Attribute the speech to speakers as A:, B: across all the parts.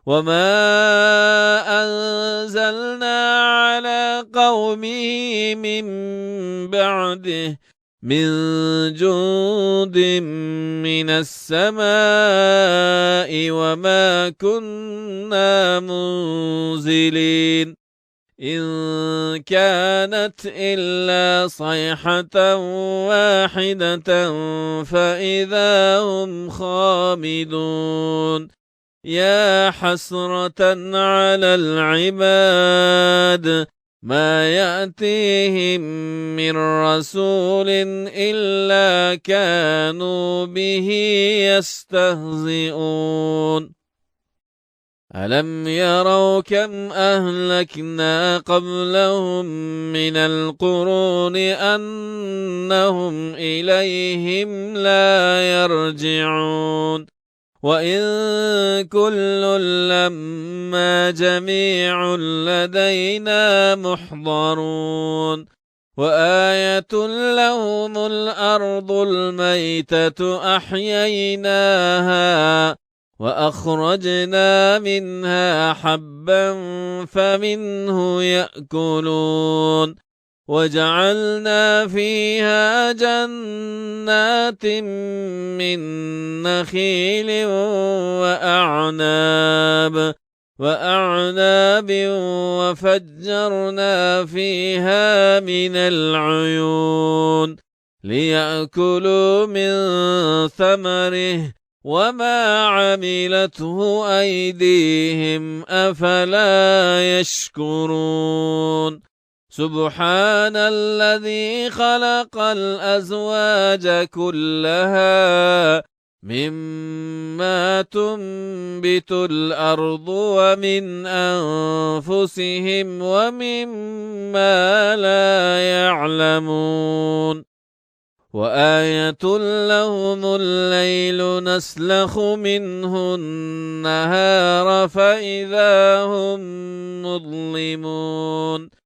A: وما أنزلنا على قومه من بعده من جند من السماء وما كنا منزلين إن كانت إلا صيحة واحدة فإذا هم خامدون يا حسرة على العباد ما يأتيهم من رسول إلا كانوا به يستهزئون ألم يروا كم أهلكنا قبلهم من القرون أنهم إليهم لا يرجعون وإن كل لما جميع لدينا محضرون وآية لهم الأرض الميتة أحييناها وأخرجنا منها حبا فمنه يأكلون وجعلنا فيها جنات من نخيل وأعناب وفجرنا فيها من العيون ليأكلوا من ثمره وما عملته أيديهم أفلا يشكرون سبحان الذي خلق الأزواج كلها مما تنبت الأرض ومن أنفسهم ومما لا يعلمون وآية لهم الليل نسلخ منه النهار فإذا هم مظلمون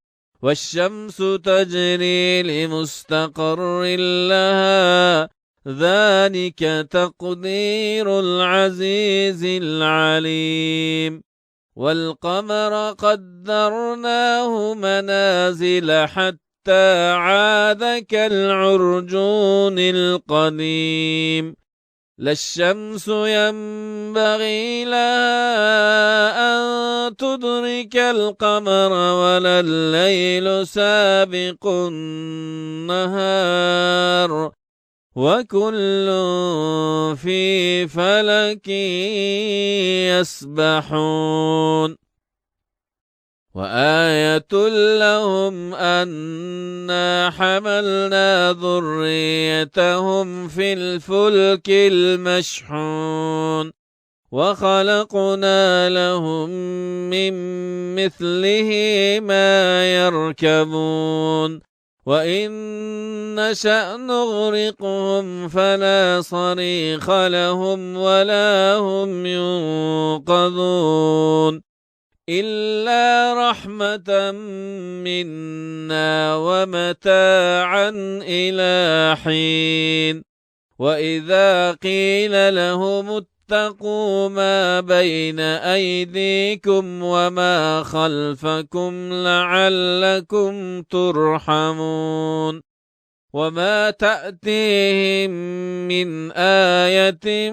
A: والشمس تجري لمستقر لها ذلك تقدير العزيز العليم والقمر قدرناه منازل حتى عاد كالعرجون القديم لا الشمس ينبغي لها أن تدرك القمر ولا الليل سابق النهار وكل في فلك يسبحون وآية لهم أنا حملنا ذريتهم في الفلك المشحون وخلقنا لهم من مثله ما يركبون وإن نشأ نغرقهم فلا صريخ لهم ولا هم ينقذون إلا رحمة منا ومتاعا إلى حين وإذا قيل لهم اتقوا ما بين أيديكم وما خلفكم لعلكم ترحمون وما تأتيهم من آية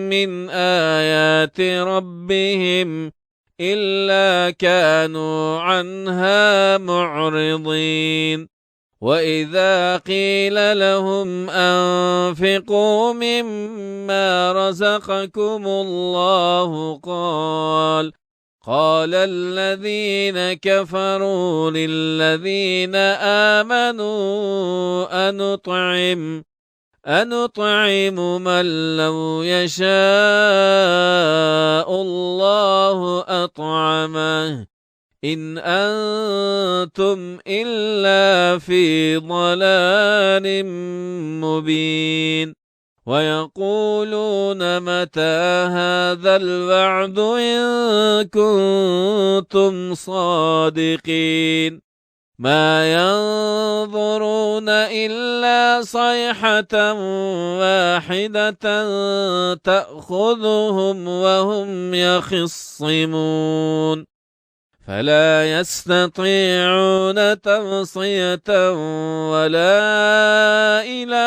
A: من آيات ربهم إلا كانوا عنها معرضين وإذا قيل لهم أنفقوا مما رزقكم الله قال الذين كفروا للذين آمنوا أنطعم من لو يشاء الله أطعمه إن أنتم إلا في ضلال مبين ويقولون متى هذا الوعد إن كنتم صادقين ما ينظرون إلا صيحة واحدة تأخذهم وهم يخصمون فلا يستطيعون توصية ولا إلى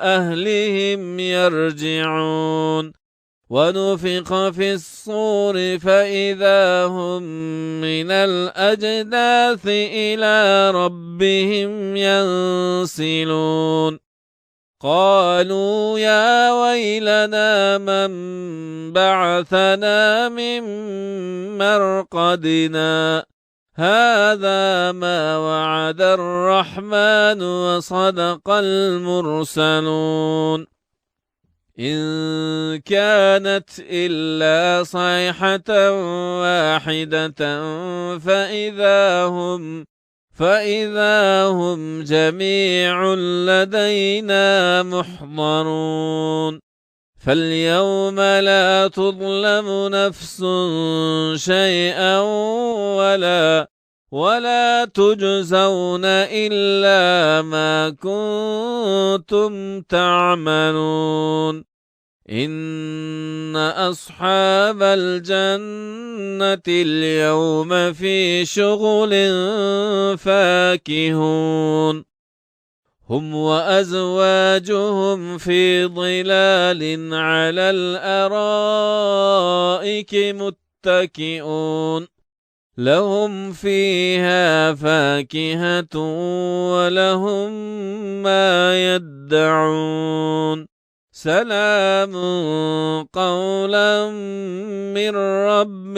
A: أهلهم يرجعون ونفخ في الصور فإذا هم من الأجداث إلى ربهم ينسلون قالوا يا ويلنا من بعثنا من مرقدنا هذا ما وعد الرحمن وصدق المرسلون إن كانت إلا صيحة واحدة فإذا هم جميع لدينا محضرون فاليوم لا تظلم نفس شيئا ولا تجزون إلا ما كنتم تعملون إن أصحاب الجنة اليوم في شغل فاكهون هم وأزواجهم في ظلال على الأرائك متكئون لهم فيها فاكهة ولهم ما يدعون سلام قولا من رب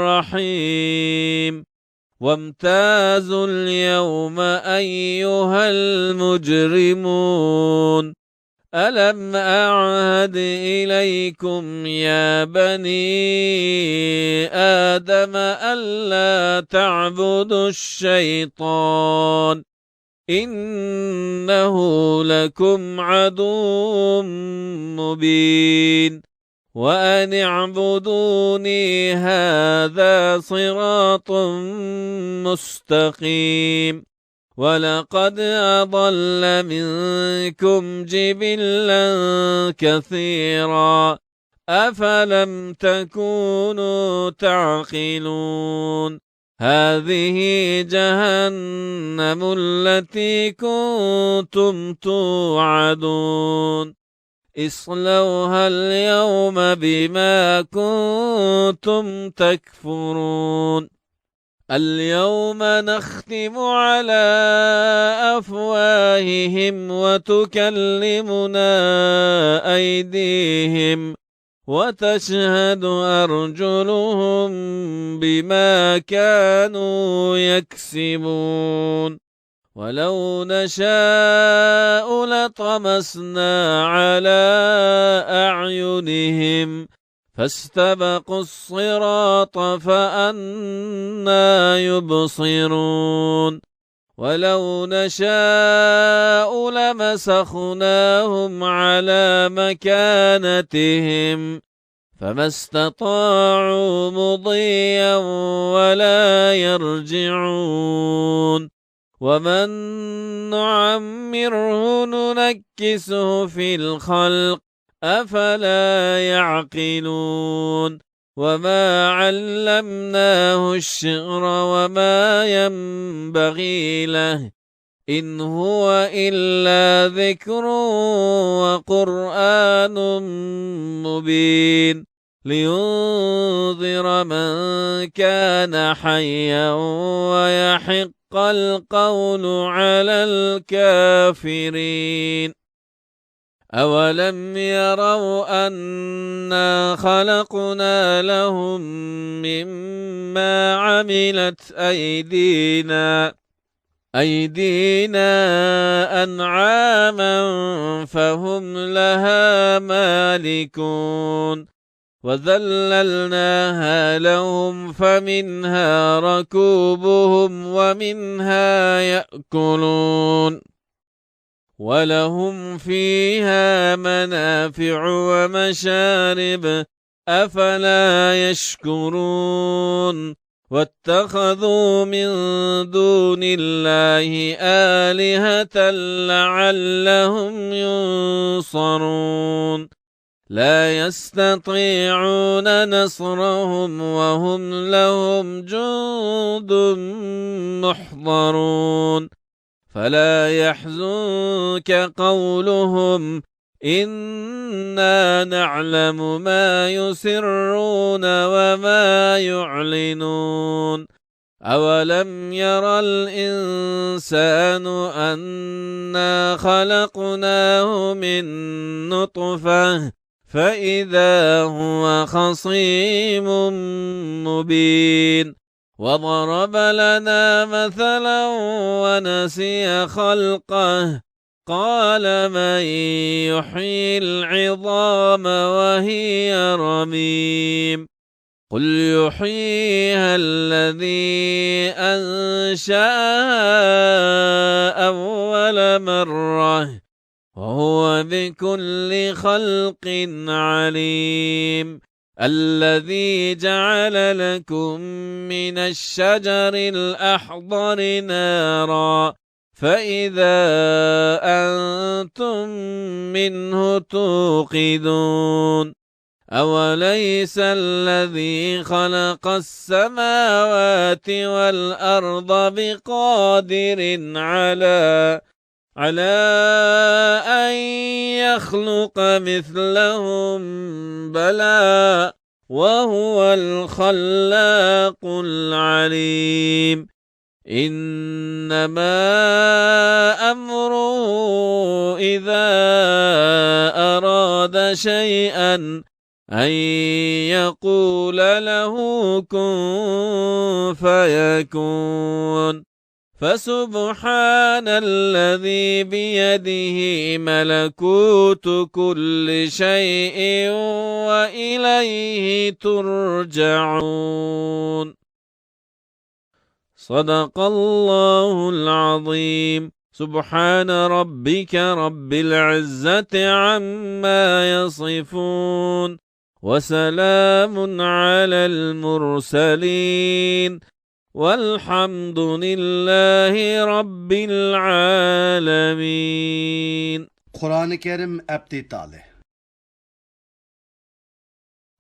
A: رحيم وامتازوا اليوم أيها المجرمون ألم أعهد إليكم يا بني آدم ألا تعبدوا الشيطان إنه لكم عدو مبين وأن اعبدوني هذا صراط مستقيم ولقد أضل منكم جبلا كثيرا أفلم تكونوا تعقلون هذه جهنم التي كنتم توعدون اصلوها اليوم بما كنتم تكفرون اليوم نختم على أفواههم وتكلمنا أيديهم وتشهد أرجلهم بما كانوا يكسبون ولو نشاء لطمسنا على أعينهم فاستبقوا الصراط فأنى يبصرون ولو نشاء لمسخناهم على مكانتهم فما استطاعوا مضيا ولا يرجعون ومن نعمره ننكسه في الخلق أفلا يعقلون وما علمناه الشعر وما ينبغي له إن هو إلا ذكر وقرآن مبين لينذر من كان حيا ويحق القول على الكافرين أولم يروا أنا خلقنا لهم مما عملت أيدينا أنعاما فهم لها مالكون وذللناها لهم فمنها ركوبهم ومنها يأكلون ولهم فيها منافع ومشارب أفلا يشكرون واتخذوا من دون الله آلهة لعلهم ينصرون لا يستطيعون نصرهم وهم لهم جند محضرون فلا يحزنك قولهم إنا نعلم ما يسرون وما يعلنون أولم ير الإنسان أنا خلقناه من نطفة فإذا هو خصيم مبين وضرب لنا مثلا ونسي خلقه قال من يحيي العظام وهي رميم قل يحييها الذي أنشأها أول مرة وهو بكل خلق عليم الذي جعل لكم من الشجر الأخضر نارا فإذا أنتم منه توقدون أوليس الذي خلق السماوات والأرض بقادر على أن يخلق مثلهم بلى وهو الخلاق العليم إنما أمره إذا أراد شيئا أن يقول له كن فيكون فسبحان الذي بيده ملكوت كل شيء وإليه ترجعون صدق الله العظيم سبحان ربك رب العزة عما يصفون وسلام على المرسلين والحمد لله رب العالمين
B: Kur'an-ı Kerim ebtitali.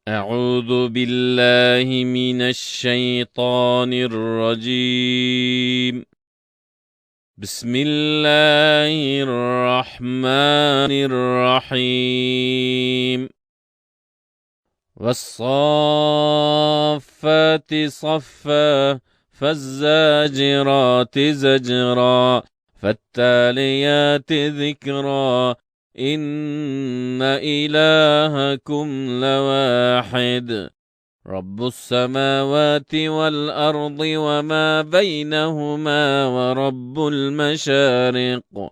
A: أعوذ بالله من الشيطان الرجيم بسم الله الرحمن الرحيم والصافات صفا فالزاجرات زجرا فالتاليات ذكرا إن إلهكم لواحد رب السماوات والأرض وما بينهما ورب المشارق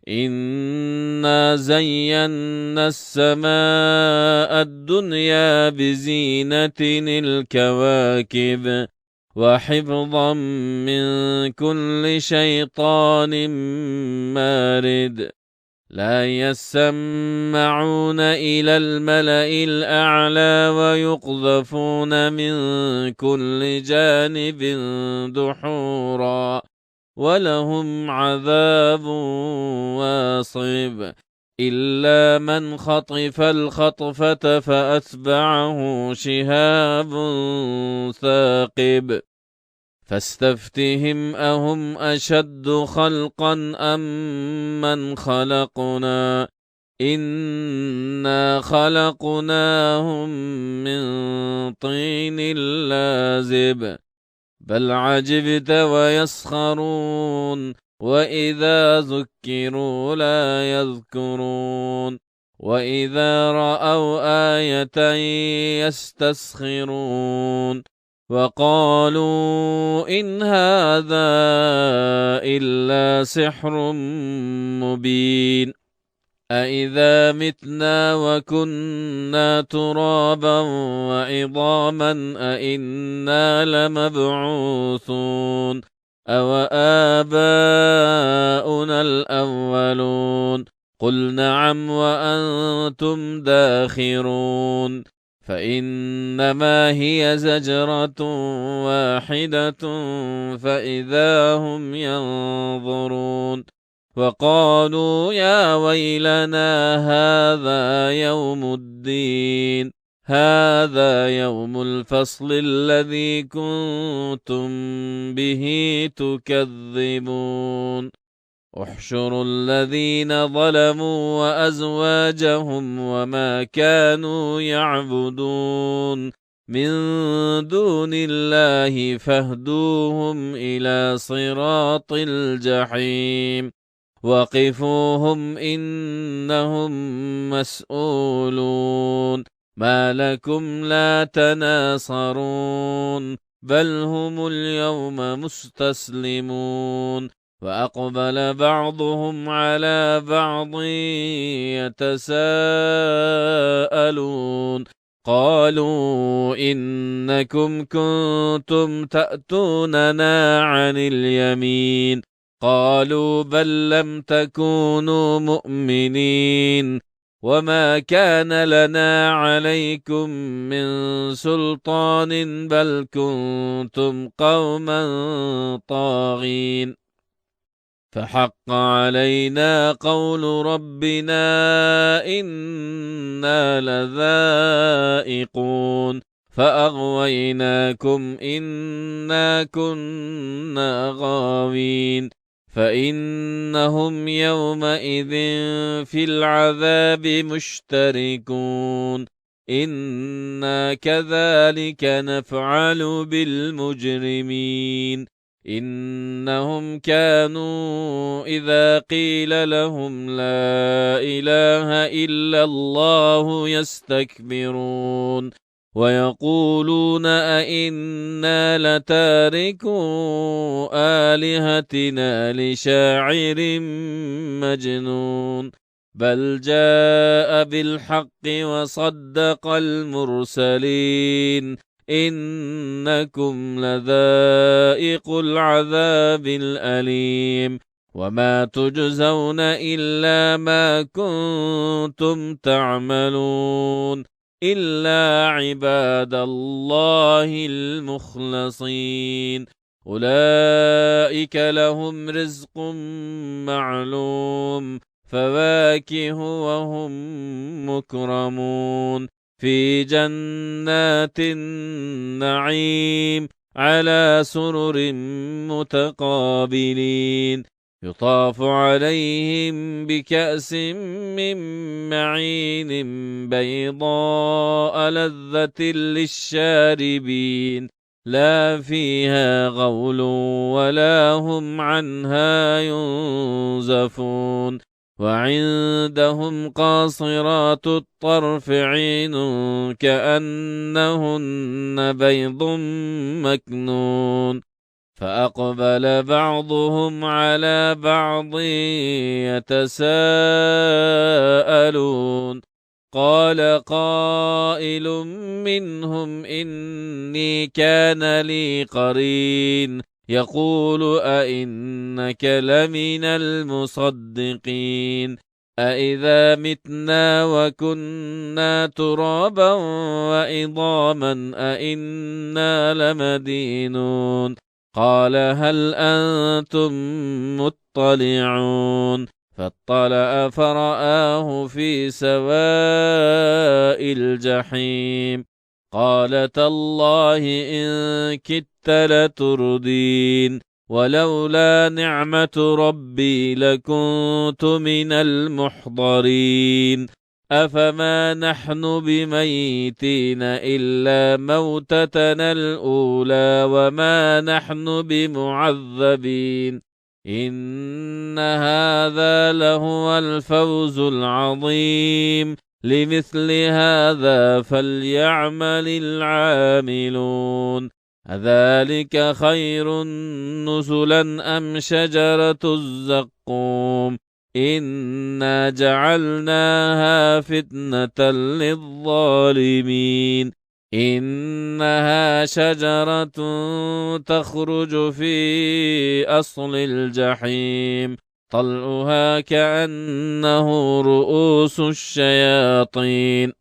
A: إنا زينا السماء الدنيا بزينة الكواكب وحفظا من كل شيطان مارد لا يسمعون إلى الملأ الأعلى ويقذفون من كل جانب دحورا ولهم عذاب واصب إلا من خطف الخطفة فأتبعه شهاب ثاقب فاستفتهم أهم أشد خلقا أم من خلقنا إنا خلقناهم من طين لازب بل عجبت ويسخرون وإذا ذكروا لا يذكرون وإذا رأوا آية يستسخرون وقالوا إن هذا إلا سحر مبين أإذا متنا وكنا ترابا وعظاما أإنا لمبعوثون أو آباؤنا الأولون قل نعم وأنتم داخرون فإنما هي زجرة واحدة فإذا هم ينظرون وقالوا يا ويلنا هذا يوم الدين هذا يوم الفصل الذي كنتم به تكذبون احشروا الذين ظلموا وأزواجهم وما كانوا يعبدون من دون الله فاهدوهم إلى صراط الجحيم وقفوهم إنهم مسؤولون ما لكم لا تناصرون بل هم اليوم مستسلمون وأقبل بعضهم على بعض يتساءلون قالوا إنكم كنتم تأتوننا عن اليمين قالوا بل لم تكونوا مؤمنين وما كان لنا عليكم من سلطان بل كنتم قوما طاغين فحق علينا قول ربنا إنا لذائقون فأغويناكم إنا كنا غاوين فإنهم يومئذ في العذاب مشتركون إنا كذلك نفعل بالمجرمين إنهم كانوا إذا قيل لهم لا إله إلا الله يستكبرون ويقولون أئنا لتاركو آلهتنا لشاعر مجنون بل جاء بالحق وصدق المرسلين إنكم لذائق العذاب الأليم وما تجزون إلا ما كنتم تعملون إلا عباد الله المخلصين أولئك لهم رزق معلوم فواكه وهم مكرمون في جنات النعيم على سرر متقابلين يطاف عليهم بكأس من معين بيضاء لذة للشاربين لا فيها غول ولا هم عنها ينزفون وعندهم قاصرات الطرف عين كأنهن بيض مكنون فأقبل بعضهم على بعض يتساءلون قال قائل منهم إني كان لي قرين يقول أئنك لمن المصدقين أئذا متنا وكنا ترابا وعظاما أئنا لمدينون قال هل أنتم مطلعون فاطلع فرآه في سواء الجحيم قال تالله إن كدت لتردين ولولا نعمة ربي لكنت من المحضرين أفما نحن بميتين إلا موتتنا الأولى وما نحن بمعذبين إن هذا لهو الفوز العظيم لمثل هذا فليعمل العاملون أذلك خير نزلا أم شجرة الزقوم إنا جعلناها فتنة للظالمين إنها شجرة تخرج في أصل الجحيم طلعها كأنه رؤوس الشياطين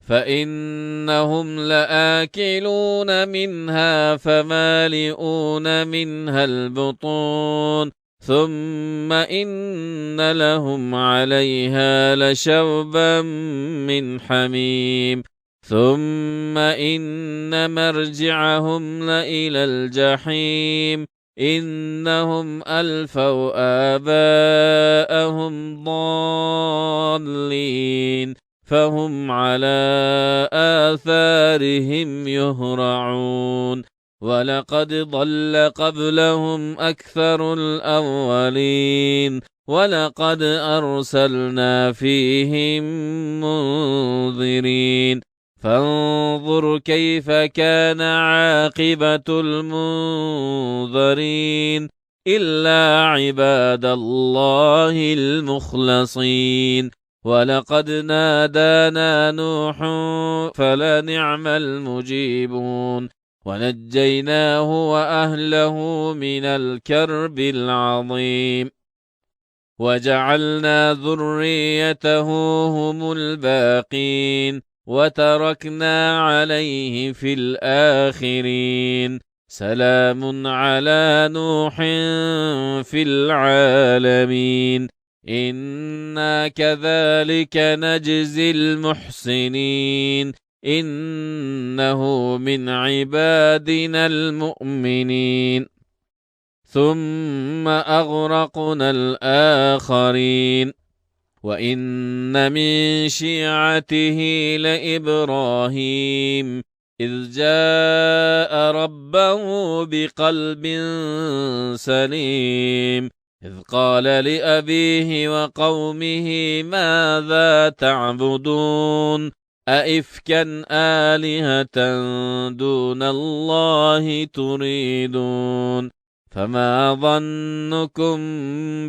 A: فإنهم لآكلون منها فمالئون منها البطون ثم إن لهم عليها لشوبا من حميم ثم إن مرجعهم لإلى الجحيم إنهم ألفوا آباءهم ضالين فهم على آثارهم يهرعون ولقد ضل قبلهم أكثر الأولين ولقد أرسلنا فيهم منذرين فانظر كيف كان عاقبة المنذرين إلا عباد الله المخلصين ولقد نادانا نوح فلنعم المجيبون ونجيناه وأهله من الكرب العظيم وجعلنا ذريته هم الباقين وتركنا عليه في الآخرين سلام على نوح في العالمين إنا كذلك نجزي المحسنين إنه من عبادنا المؤمنين ثم أغرقنا الآخرين وإن من شيعته لإبراهيم إذ جاء ربه بقلب سليم إذ قال لأبيه وقومه ماذا تعبدون أئفكا آلهة دون الله تريدون فما ظنكم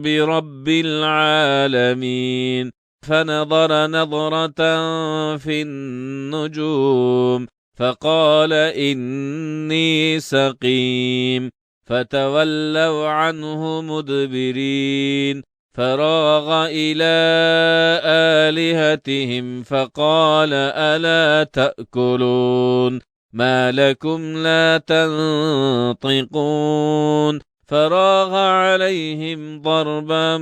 A: برب العالمين فنظر نظرة في النجوم فقال إني سقيم فتولوا عنه مدبرين فراغ إلى آلهتهم فقال ألا تأكلون ما لكم لا تنطقون فراغ عليهم ضربا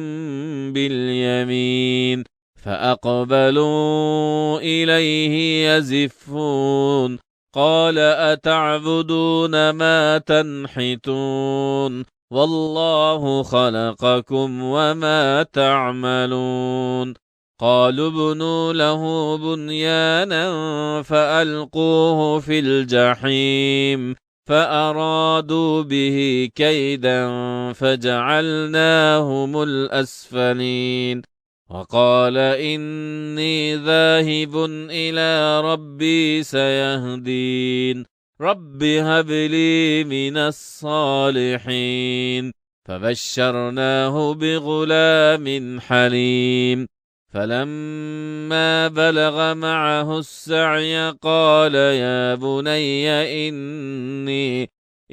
A: باليمين فأقبلوا إليه يزفون قال أتعبدون ما تنحتون والله خلقكم وما تعملون قالوا ابنوا له بنيانا فألقوه في الجحيم فأرادوا به كيدا فجعلناهم الأسفلين وقال إني ذاهب إلى ربي سيهدين رب هب لي من الصالحين فبشرناه بغلام حليم فلما بلغ معه السعي قال يا بني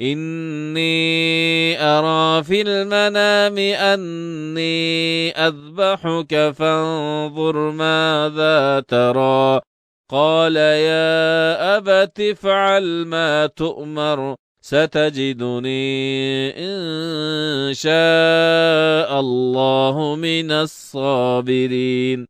A: إني أرى في المنام أني أذبحك فانظر ماذا ترى قال يا أبت افعل ما تؤمر ستجدني إن شاء الله من الصابرين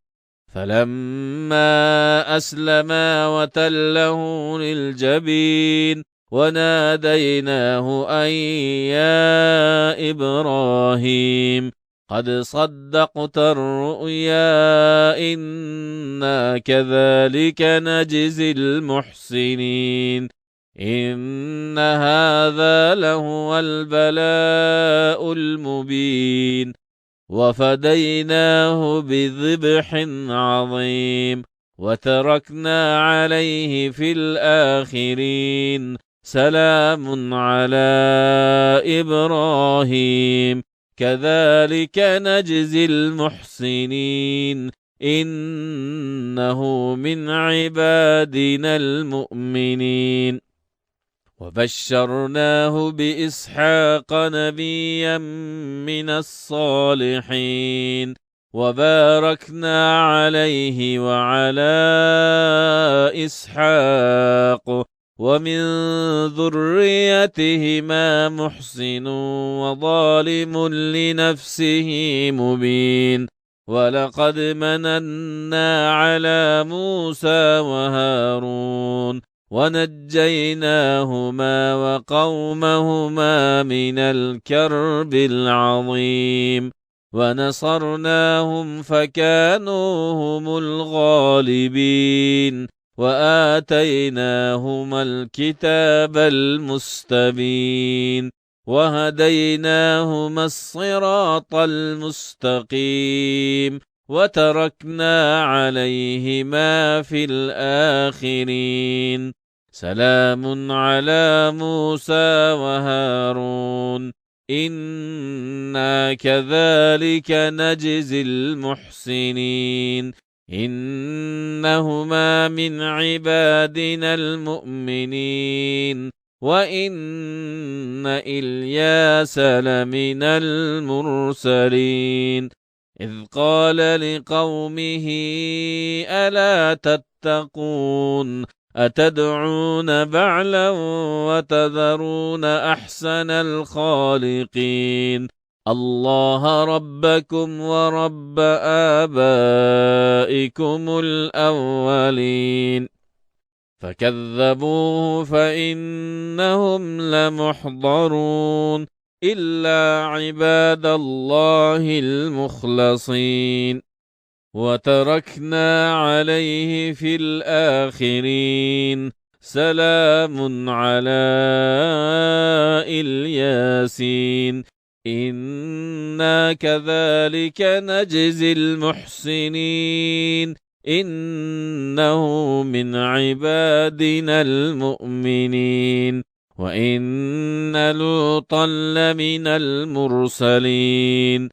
A: فلما أسلما وتله للجبين وناديناه أن يا إبراهيم قد صدقت الرؤيا إنا كذلك نجزي المحسنين إن هذا لهو البلاء المبين وفديناه بذبح عظيم وتركنا عليه في الآخرين سلام على إبراهيم كذلك نجزي المحسنين إنه من عبادنا المؤمنين وبشرناه بإسحاق نبيا من الصالحين وباركنا عليه وعلى إسحاق ومن ذريتهما محسن وظالم لنفسه مبين ولقد مننا على موسى وهارون ونجيناهما وقومهما من الكرب العظيم ونصرناهم فكانوا هم الغالبين وآتيناهما الكتاب المستبين وهديناهما الصراط المستقيم وتركنا عليهما في الآخرين سلام على موسى وهارون إنا كذلك نجزي المحسنين إنهما من عبادنا المؤمنين وإن إلياس لمن المرسلين إذ قال لقومه ألا تتقون أتدعون بعلا وتذرون أحسن الخالقين الله ربكم ورب آبائكم الأولين فكذبوه فإنهم لمحضرون إلا عباد الله المخلصين وتركنا عليه في الآخرين سلام على الياسين إنا كذلك نجزي المحسنين إنه من عبادنا المؤمنين وإن لوطا لمن المرسلين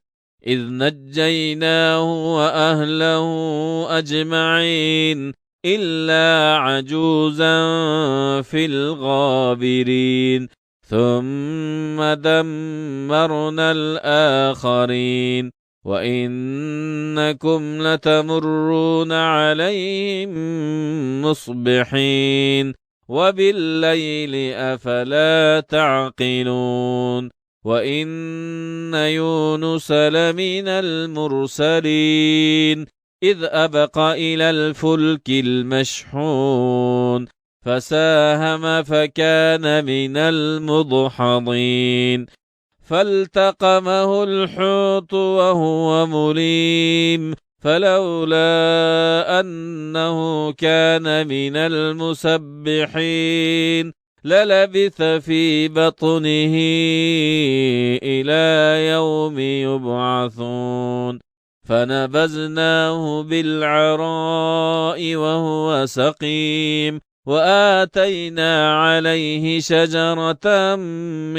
A: إذ نجيناه وأهله أجمعين إلا عجوزا في الغابرين ثم دمرنا الآخرين وإنكم لتمرون عليهم مصبحين وبالليل أفلا تعقلون وإن يونس لمن المرسلين إذ أبق إلى الفلك المشحون فساهم فكان من المدحضين فالتقمه الحوت وهو مليم فلولا أنه كان من المسبحين للبث في بطنه إلى يوم يبعثون فنبذناه بالعراء وهو سقيم وآتينا عليه شجرة من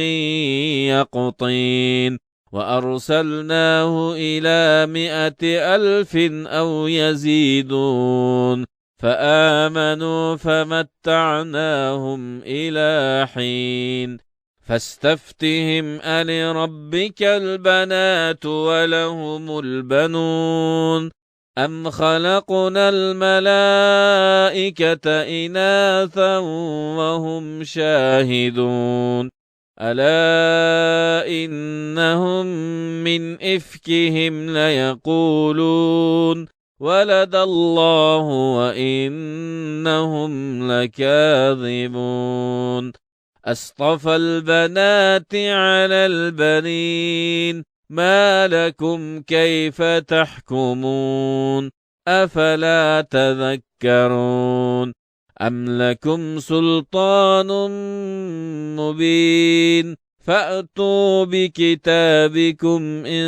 A: يقطين وأرسلناه إلى 100,000 أو يزيدون فآمنوا فمتعناهم إلى حين فاستفتهم ألربك البنات ولهم البنون أم خلقنا الملائكة إناثا وهم شاهدون ألا إنهم من إفكهم ليقولون ولد الله وإنهم لكاذبون أصطفى البنات على البنين ما لكم كيف تحكمون أفلا تذكرون أم لكم سلطان مبين فأتوا بكتابكم إن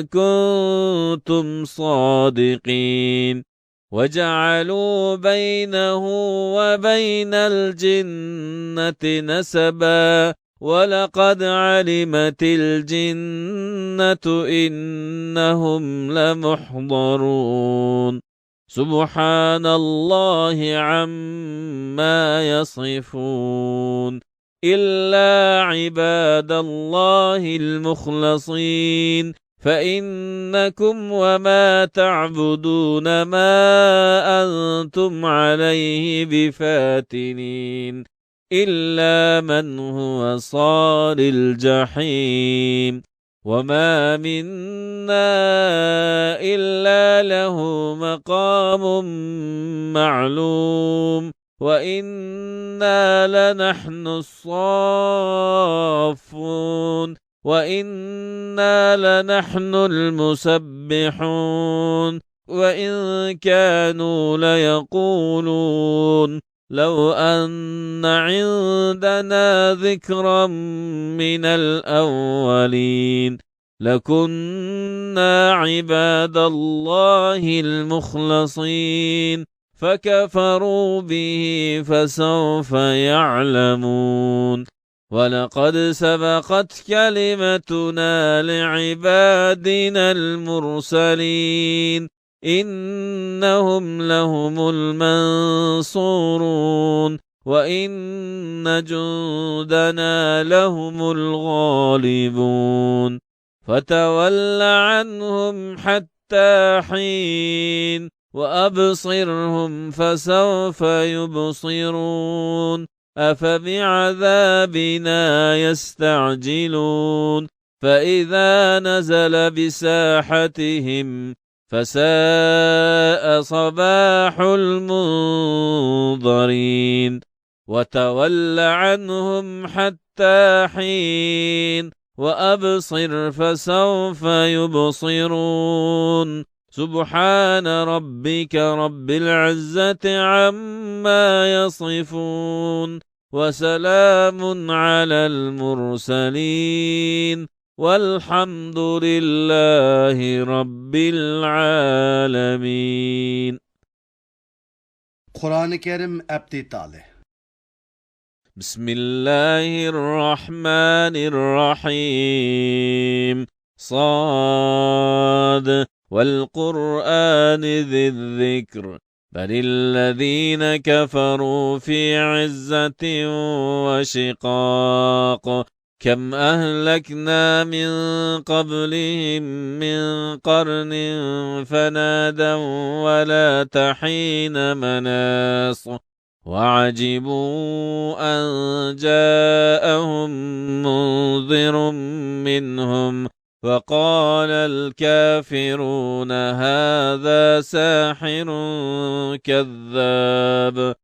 A: كنتم صادقين وجعلوا بينه وبين الجنة نسبا ولقد علمت الجنة إنهم لمحضرون سبحان الله عما يصفون إلا عباد الله المخلصين فإنكم وما تعبدون ما أنتم عليه بفاتنين إلا من هو صال الجحيم وما منا إلا له مقام معلوم وإنا لنحن الصافون وإنا لنحن المسبحون وإن كانوا ليقولون لو أن عندنا ذكرا من الأولين لكنا عباد الله المخلصين فكفروا به فسوف يعلمون ولقد سبقت كلمتنا لعبادنا المرسلين إنهم لهم المنصورون وإن جندنا لهم الغالبون فتول عنهم حتى حين وأبصرهم فسوف يبصرون أفبعذابنا يستعجلون فإذا نزل بساحتهم فساء صباح المنظرين وتول عنهم حتى حين وأبصر فسوف يبصرون سبحان ربك رب العزة عما يصفون وسلام على المرسلين والحمد لله رب العالمين.
B: Kur'an-ı Kerim ابتداله.
A: بسم الله الرحمن الرحيم صاد والقرآن ذي الذكر بل الذين كفروا في عزة وشقاق كم أهلكنا من قبلهم من قرن فنادوا ولا تحين مناص وعجبوا أن جاءهم منذر منهم وقال الكافرون هذا ساحر كذاب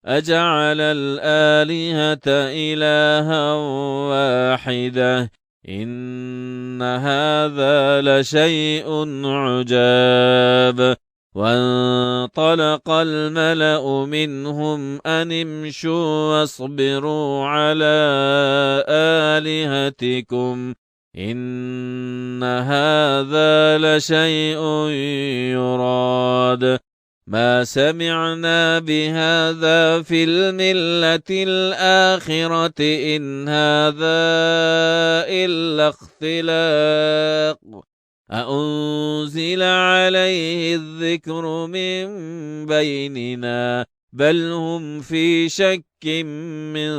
A: أجعل الآلهة إلها واحدة إن هذا لشيء عجاب وانطلق الملأ منهم أن امشوا واصبروا على آلهتكم إن هذا لشيء يراد ما سمعنا بهذا في الملة الآخرة إن هذا إلا اختلاق أأنزل عليه الذكر من بيننا بل هم في شك من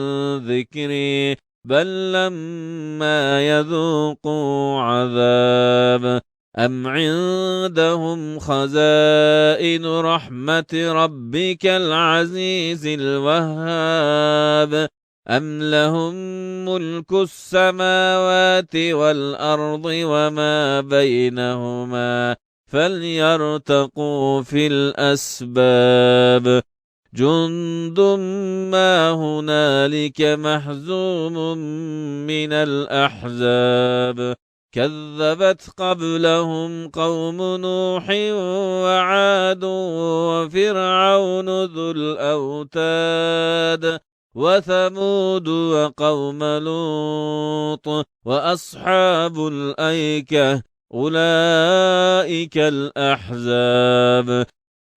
A: ذكري بل لما يذوقوا عذاب أم عندهم خزائن رحمة ربك العزيز الوهاب أم لهم ملك السماوات والأرض وما بينهما فليرتقوا في الأسباب جند ما هنالك مهزوم من الأحزاب كذبت قبلهم قوم نوح وعاد وفرعون ذو الأوتاد وثمود وقوم لوط وأصحاب الأيكة أولئك الأحزاب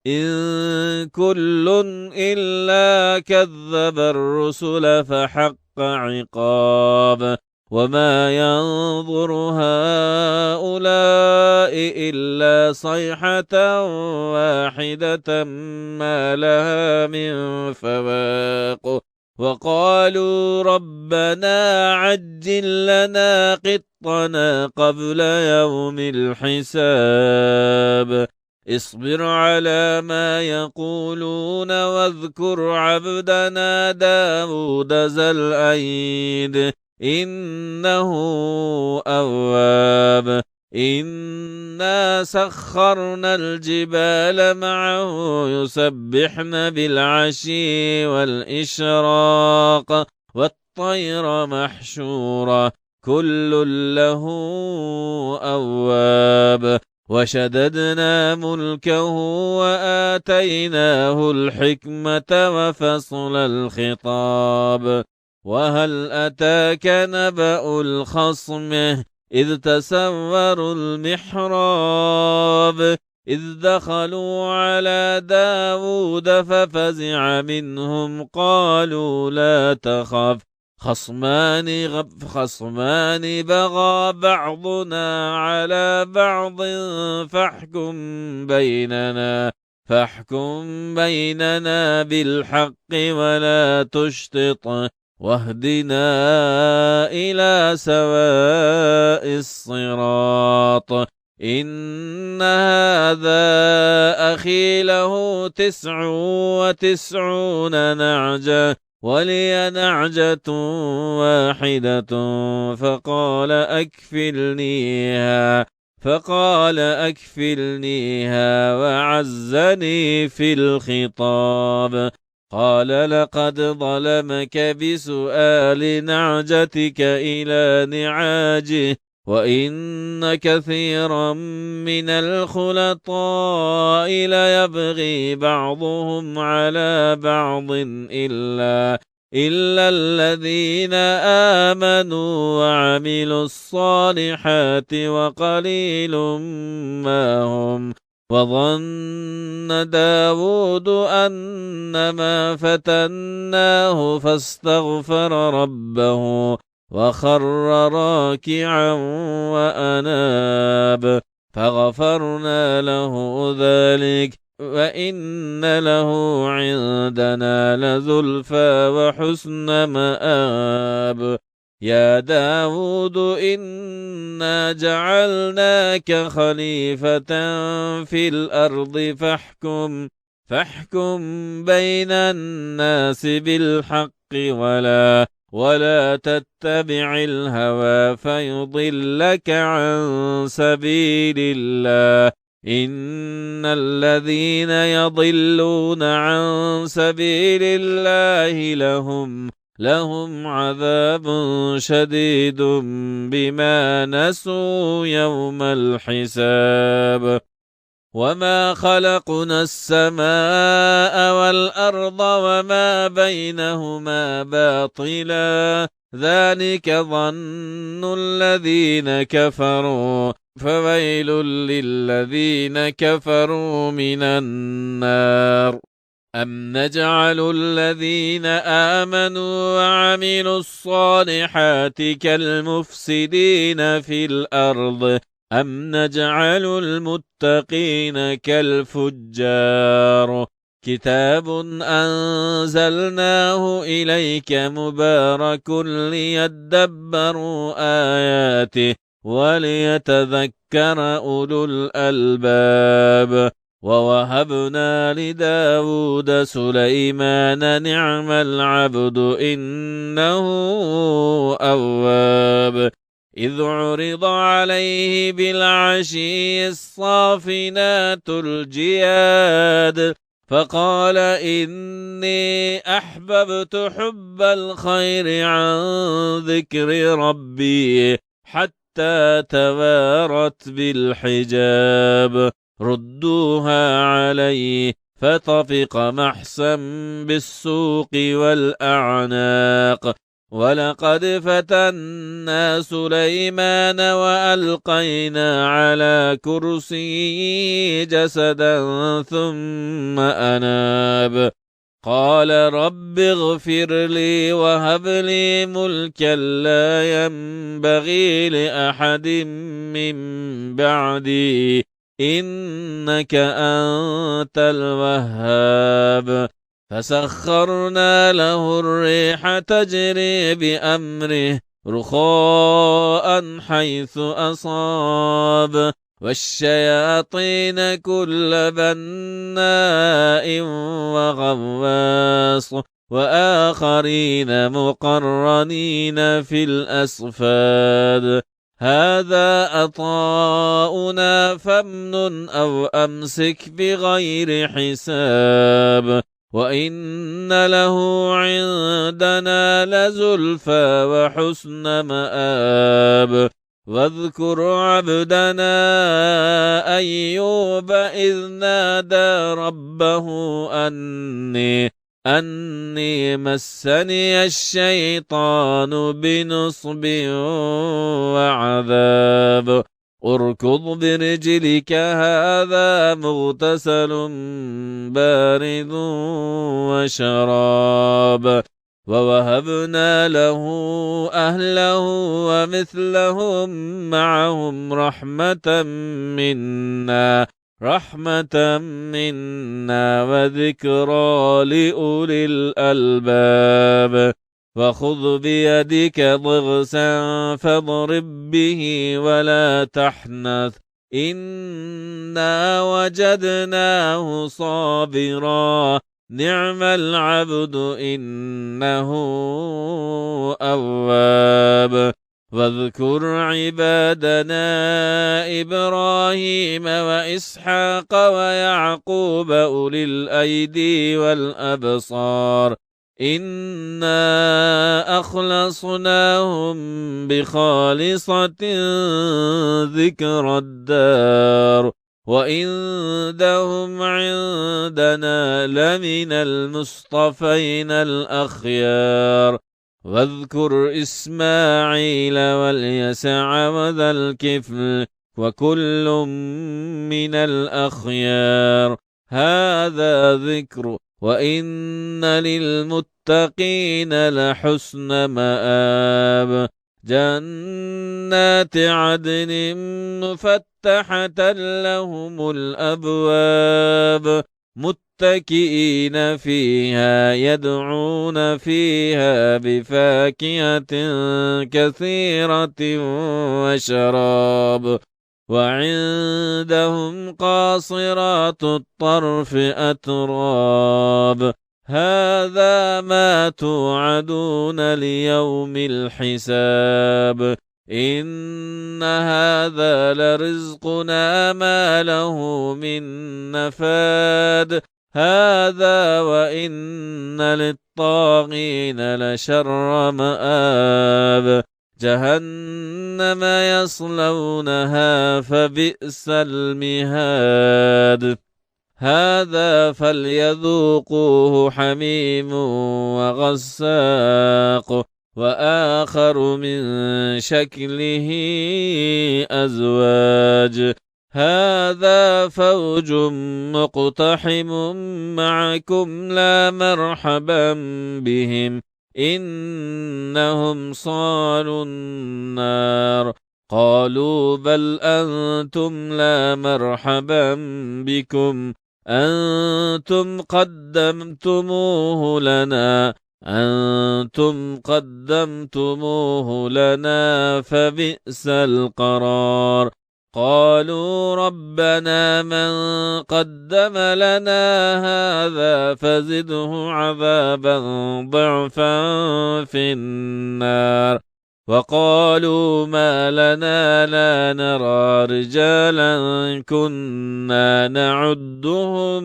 A: إن كل إلا كذب الرسل فحق عقاب وما ينظر هؤلاء إلا صيحة واحدة ما لها من فواق وقالوا ربنا عجل لنا قطنا قبل يوم الحساب اصبر على ما يقولون واذكر عبدنا داود ذا الأيد إنه أواب إنا سخرنا الجبال معه يسبحن بالعشي والإشراق والطير محشورة كل له أواب وشددنا ملكه وآتيناه الحكمة وفصل الخطاب وهل أتاك نبأ الخصم إذ تسوروا المحراب إذ دخلوا على داود ففزع منهم قالوا لا تخف خصمان بغى بعضنا على بعض فاحكم بيننا بالحق ولا تشطط واهدنا إلى سواء الصراط إن هذا أخي له 99 نعجة ولي نعجة واحدة فقال أكفلنيها وعزني في الخطاب قال لقد ظلمك بسؤال نعجتك إلى نعاجه وإن كثيرا من الخلطاء ليبغي بعضهم على بعض إلا الذين آمنوا وعملوا الصالحات وقليل ما هم وظن داود أنما فتناه فاستغفر ربه وخر راكعا وأناب فغفرنا له ذلك وإن له عندنا لزلفى وحسن مآب يا داود إنا جعلناك خليفة في الأرض فاحكم بين الناس بالحق ولا تتبع الهوى فيضلك عن سبيل الله إن الذين يضلون عن سبيل الله لهم عذاب شديد بما نسوا يوم الحساب وما خلقنا السماء والأرض وما بينهما باطلا ذلك ظن الذين كفروا فويل للذين كفروا من النار أم نجعل الذين آمنوا وعملوا الصالحات كالمفسدين في الأرض أم نجعل المتقين كالفجار كتاب أنزلناه إليك مبارك ليدبروا آياته وليتذكر أولو الألباب ووهبنا لداود سليمان نعم العبد إنه أواب إذ عرض عليه بالعشي الصافنات الجياد فقال إني أحببت حب الخير عن ذكر ربي حتى توارت بالحجاب ردوها عليه فطفق محسا بالسوق والأعناق ولقد فتنا سليمان وألقينا على كرسيه جسدا ثم أناب قال رب اغفر لي وهب لي ملكا لا ينبغي لأحد من بعدي إنك أنت الوهاب فسخرنا له الريح تجري بأمره رخاء حيث أصاب والشياطين كل بناء وغواص وآخرين مقرنين في الأصفاد هذا عطاؤنا فامنن أو أمسك بغير حساب وإن له عندنا لزلفى وحسن مآب واذكر عبدنا أيوب إذ نادى ربه أني مسني الشيطان بنصب وعذاب اركض برجلك هذا مغتسل بارد وشراب ووهبنا له أهله ومثلهم معهم رحمة منا وذكرى لأولي الألباب وخذ بيدك ضغثا فاضرب به ولا تحنث إنا وجدناه صابرا نعم العبد إنه أواب واذكر عبادنا إبراهيم وإسحاق ويعقوب أولي الأيدي والأبصار إنا أخلصناهم بخالصة ذكر الدار وإنهم عندنا لمن المصطفين الأخيار واذكر إسماعيل واليسع وذا الكفل وكل من الأخيار هذا ذكر وإن للمتقين لحسن مآب جنات عدن مفتحة لهم الأبواب متكئين فيها يدعون فيها بفاكهة كثيرة وشراب وعندهم قاصرات الطرف أتراب هذا ما توعدون ليوم الحساب إن هذا لرزقنا ما له من نفاد هذا وإن للطاغين لشر مآب جهنم يصلونها فبئس المهاد هذا فليذوقوه حميم وغساق وآخر من شكله أزواج هذا فوج مقتحم معكم لا مرحبا بهم إنهم صالوا النار قالوا بل أنتم لا مرحبا بكم أنتم قدمتموه لنا فبئس القرار قالوا ربنا من قدم لنا هذا فزده عذابا ضعفا في النار وقالوا ما لنا لا نرى رجالا كنا نعدهم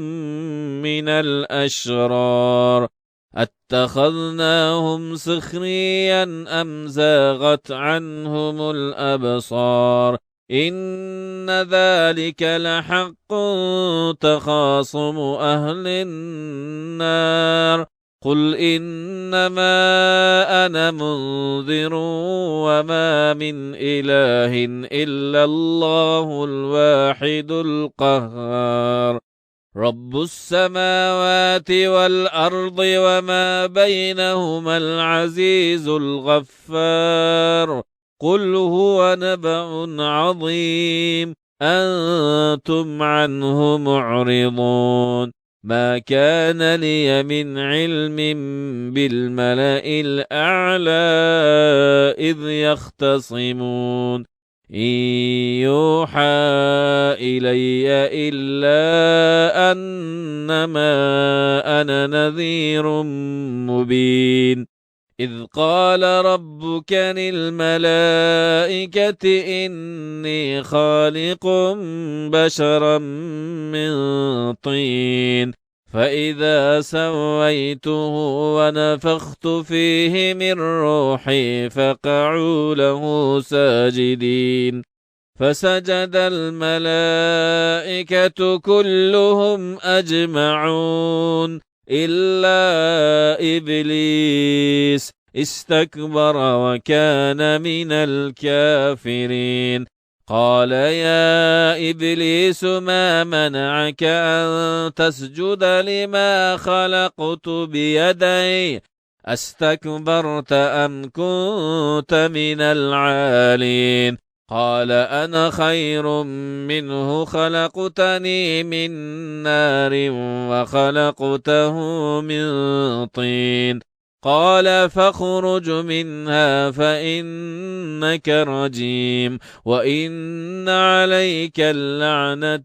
A: من الأشرار اتخذناهم سخريا أم زاغت عنهم الأبصار إن ذلك لحق تخاصم أهل النار قل إنما أنا منذر وما من إله إلا الله الواحد القهار رب السماوات والأرض وما بينهما العزيز الغفار قل هو نبأ عظيم أنتم عنه معرضون ما كان لي من علم بالملأ الأعلى إذ يختصمون إن يوحى إلي إلا أنما أنا نذير مبين إذ قال ربك للملائكة إني خالق بشرا من طين فإذا سويته ونفخت فيه من روحي فقعوا له ساجدين فسجد الملائكة كلهم أجمعون إلا إبليس استكبر وكان من الكافرين قال يا إبليس ما منعك أن تسجد لما خلقت بيدي أستكبرت أم كنت من العالين قال أنا خير منه خلقتني من نار وخلقته من طين قال فاخرج منها فإنك رجيم وإن عليك اللعنة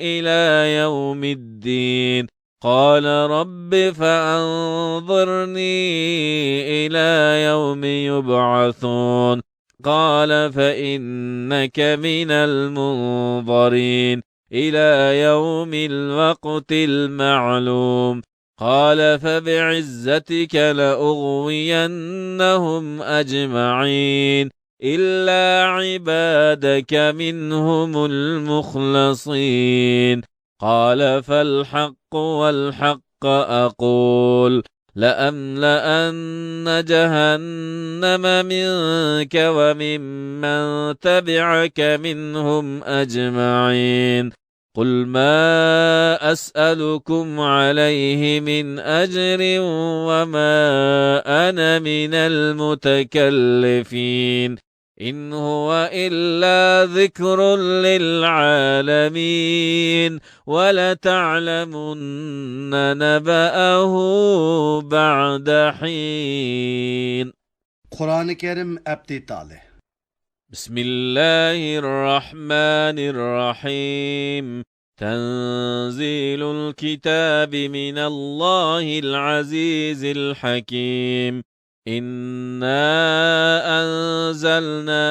A: إلى يوم الدين قال رب فأنظرني إلى يوم يبعثون قال فإنك من المنظرين إلى يوم الوقت المعلوم قال فبعزتك لأغوينهم أجمعين إلا عبادك منهم المخلصين قال فالحق والحق أقول لأملأن جهنم منك وممن تبعك منهم أجمعين قل ما أسألكم عليه من أجر وما أنا من المتكلفين إن هو إلا ذكر للعالمين ولتعلمن نبأه بعد حين.
B: Kur'an-ı Kerim ebtitali.
A: بسم الله الرحمن الرحيم تنزيل الكتاب من الله العزيز الحكيم إنا أنزلنا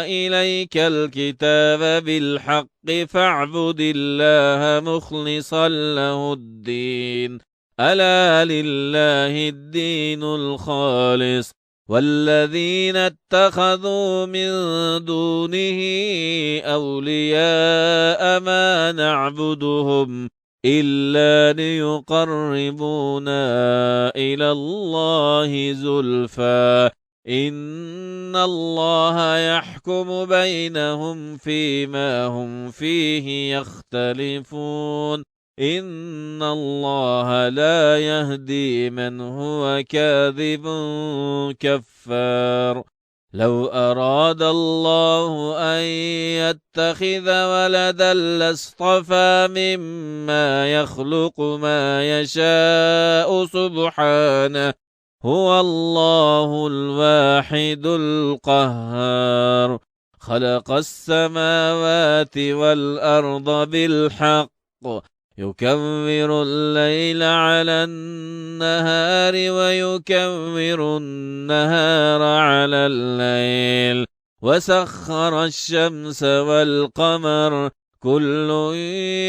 A: إليك الكتاب بالحق فاعبد الله مخلصا له الدين ألا لله الدين الخالص والذين اتخذوا من دونه أولياء ما نعبدهم إلا ليقربونا إلى الله زلفى إن الله يحكم بينهم فيما هم فيه يختلفون إن الله لا يهدي من هو كاذب كفار لو أراد الله أن يتخذ ولدا لاصطفى مما يخلق ما يشاء سبحانه هو الله الواحد القهار خلق السماوات والأرض بالحق يكور الليل على النهار ويكور النهار على الليل وسخر الشمس والقمر كل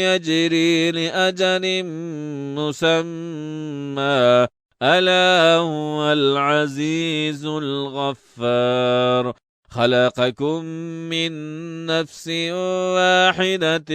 A: يجري لأجل مسمى ألا هو العزيز الغفار خلقكم من نفس واحدة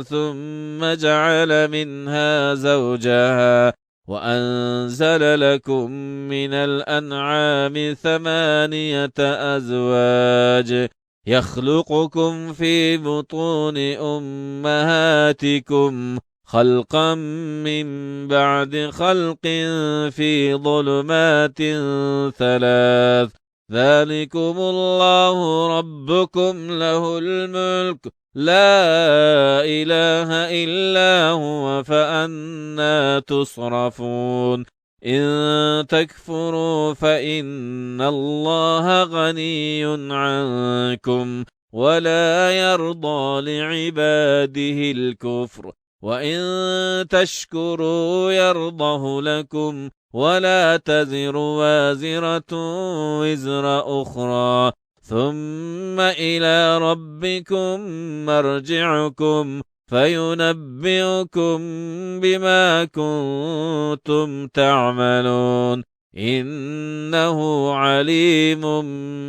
A: ثم جعل منها زوجها وأنزل لكم من الأنعام 8 أزواج يخلقكم في بطون أمهاتكم خلقا من بعد خلق في ظلمات 3 ذلكم الله ربكم له الملك لا إله إلا هو فأنا تصرفون إن تكفروا فإن الله غني عنكم ولا يرضى لعباده الكفر وإن تشكروا يرضه لكم ولا تزر وازرة وزر أخرى ثم إلى ربكم مرجعكم فينبئكم بما كنتم تعملون إنه عليم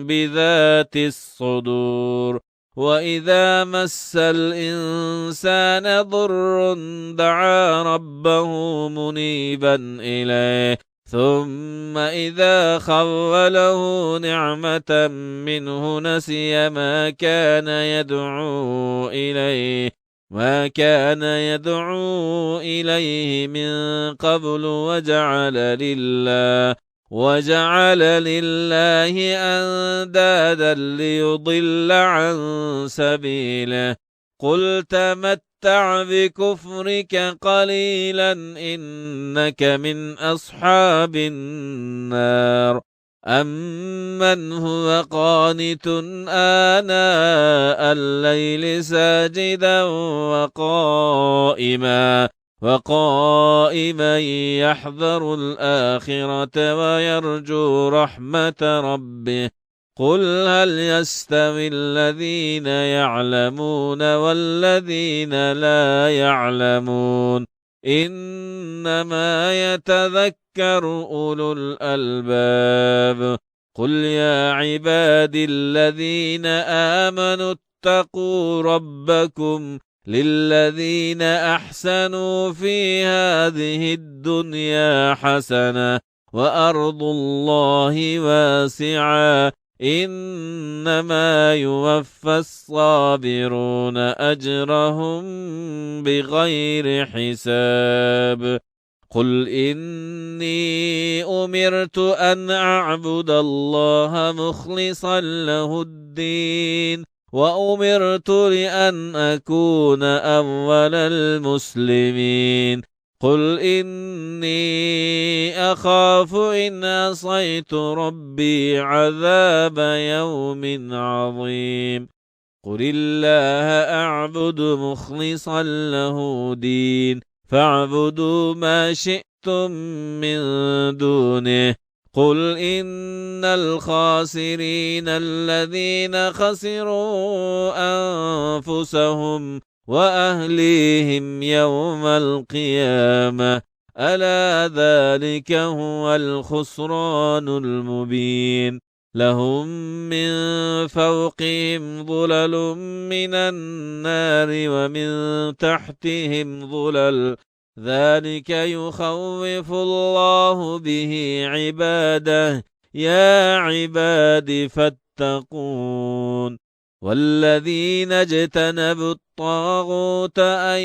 A: بذات الصدور وإذا مس الإنسان ضر دعا ربه منيبا إليه ثم إذا خوله نعمة منه نسي ما كان يدعو إليه من قبل وجعل لله أندادا ليضل عن سبيله قل تمتع بكفرك قليلا إنك من أصحاب النار أمن هو قانت آناء الليل ساجدا وقائما يحذر الآخرة ويرجو رحمة ربه قل هل يستوي الذين يعلمون والذين لا يعلمون إنما يتذكر أولو الألباب قل يا عبادي الذين آمنوا اتقوا ربكم للذين أحسنوا في هذه الدنيا حسنة وأرض الله واسعة إنما يوفى الصابرون أجرهم بغير حساب قل إني أمرت أن أعبد الله مخلصا له الدين وأمرت لأن أكون أول المسلمين قل إني أخاف إن عصيت ربي عذاب يوم عظيم قل الله أعبد مخلصا له دين فاعبدوا ما شئتم من دونه قل إن الخاسرين الذين خسروا أنفسهم وأهليهم يوم القيامة ألا ذلك هو الخسران المبين لهم من فوقهم ظلل من النار ومن تحتهم ظلل ذلك يخوف الله به عباده يا عباد فاتقون والذين اجتنبوا الطاغوت أن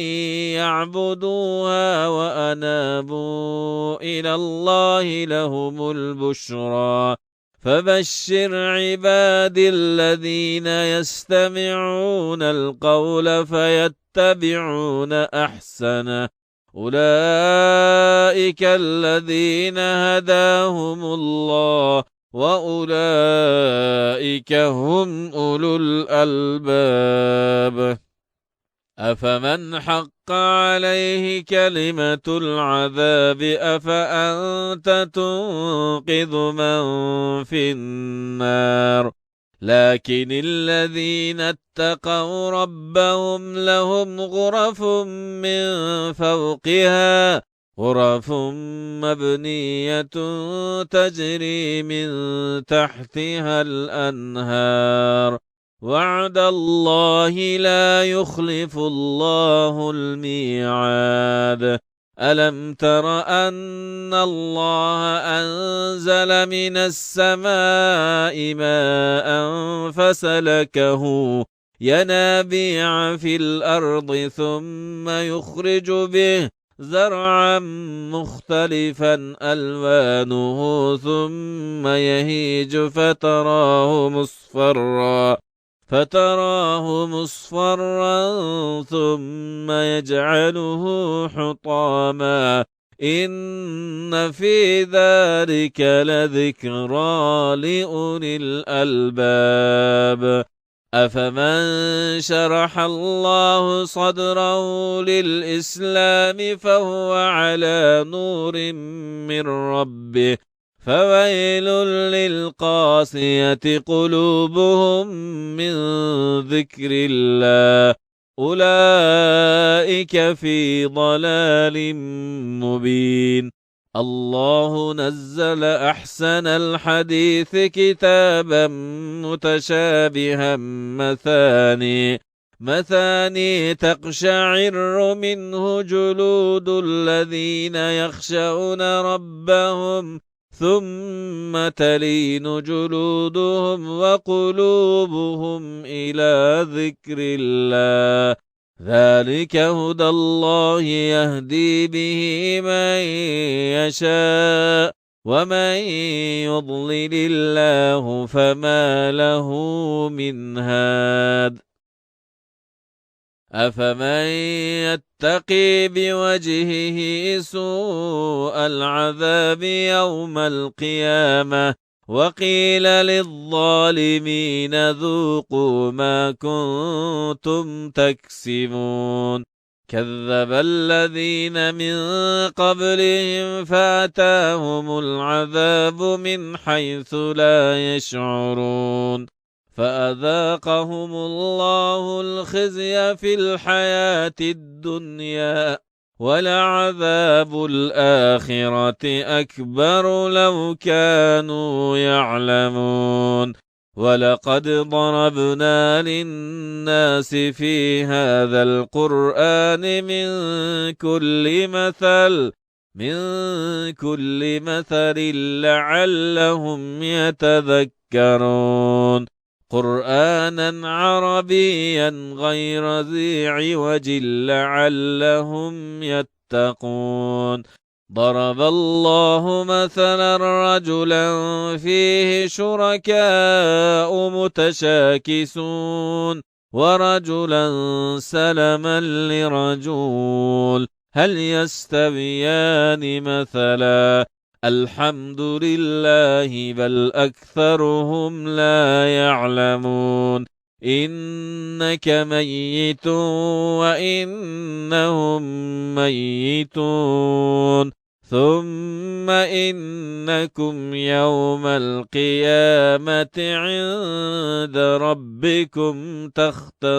A: يعبدوها وأنابوا إلى الله لهم البشرى فبشر عبادي الذين يستمعون القول فيتبعون أحسنه أولئك الذين هداهم الله وأولئك هم أولو الألباب أفمن حق عليه كلمة العذاب أفأنت تنقذ من في النار لكن الذين اتقوا ربهم لهم غرف من فوقها غرف مبنية تجري من تحتها الأنهار وعد الله لا يخلف الله الميعاد ألم تر أن الله أنزل من السماء ماء فسلكه ينابيع في الأرض ثم يخرج به زرعا مختلفا ألوانه ثم يهيج فتراه مصفرا فتراه مصفرا ثم يجعله حطاما إن في ذلك لذكرى لأولي الألباب أفمن شرح الله صدره للإسلام فهو على نور من ربه فويل للقاسية قلوبهم من ذكر الله أولئك في ضلال مبين الله نزل أحسن الحديث كتابا متشابها مثاني تقشعر منه جلود الذين يخشون ربهم ثم تلين جلودهم وقلوبهم إلى ذكر الله ذلك هدى الله يهدي به من يشاء ومن يضلل الله فما له من هاد أفمن يتقي بوجهه سوء العذاب يوم القيامة وقيل للظالمين ذوقوا ما كنتم تكسبون كذب الذين من قبلهم فأتاهم العذاب من حيث لا يشعرون فأذاقهم الله الخزي في الحياة الدنيا ولعذاب الآخرة أكبر لو كانوا يعلمون ولقد ضربنا للناس في هذا القرآن من كل مثل لعلهم يتذكرون قرآنا عربيا غير ذي عوج لعلهم يتقون ضرب الله مثلا رجلا فيه شركاء متشاكسون ورجلا سلما لرجل هل يستويان مثلا الحمد لله بل أكثرهم لا يعلمون إنك ميت وإنهم ميتون ثم إنكم يوم القيامة عند ربكم تختصرون